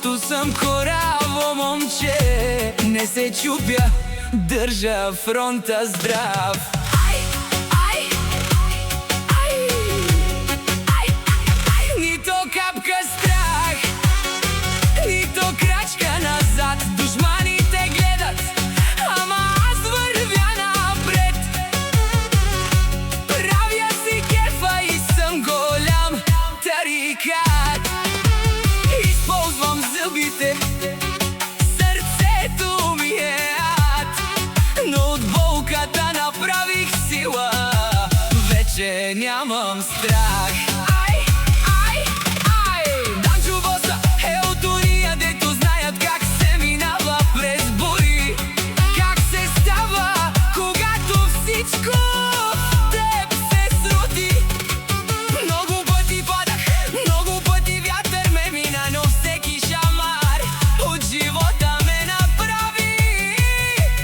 защото съм кораво момче. Не се чупя, държа фронта здрав. Нито капка страх, нито крачка назад. Душманите гледат, ама аз вървя напред. Правя си кефа и съм голям тарикат. Използвам зъбите, сърцето ми е ад, но от болката направих сила. Вече нямам страх. Данчо Боса е от уния, дето знаят как се минава през бури, как се става, когато всичко в теб се срути. Много пъти падах, много пъти вятър ме мина, но всеки шамар от живота ме направи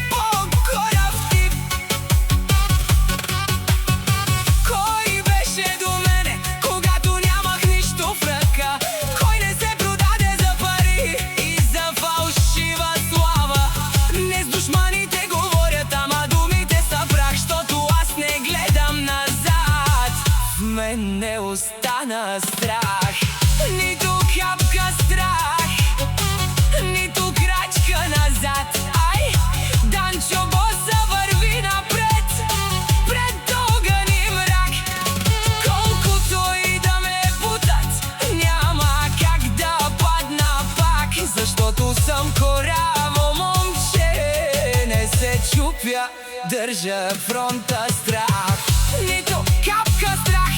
по-горав тип. Кой беше до мене, когато нямах нищо в ръка? Кой не се продаде за пари и за фалшива слава? Не с душманите говорят, ама думите са прах, щото аз не гледам назад. В мен не остана страх, нито капка страх, нито крачка назад. Данчо Боса върви напред, пред огън и мрак. Колкото и да ме бутат, няма как да падна пак, защото съм кораво момче. Не се чупя, държа фронта здрав. Нито капка страх,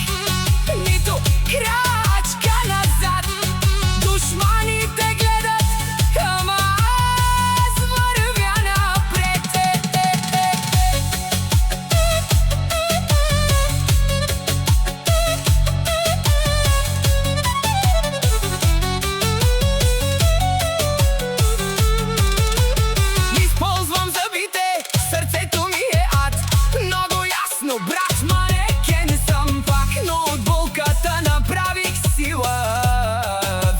нито крачка назад. Душманите гледат, ама аз вървя напред. Използвам зъбите, сърцето ми е ад. Много ясно, брат, манекен съм пак, но от болката направих сила.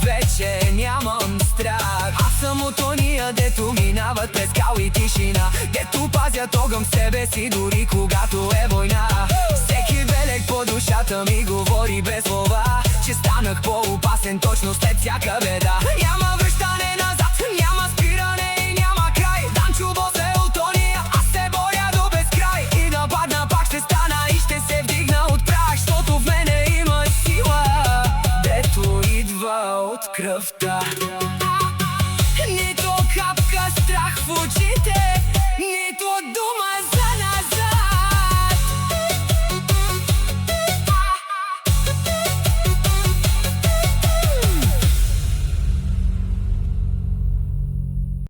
Вече нямам страх. Аз съм от ония, дето минават през скал и тишина, дето пазят огън в себе си, дори когато е война. Всеки белег по душата ми говори без слова, че станах по-опасен точно след всяка беда. Няма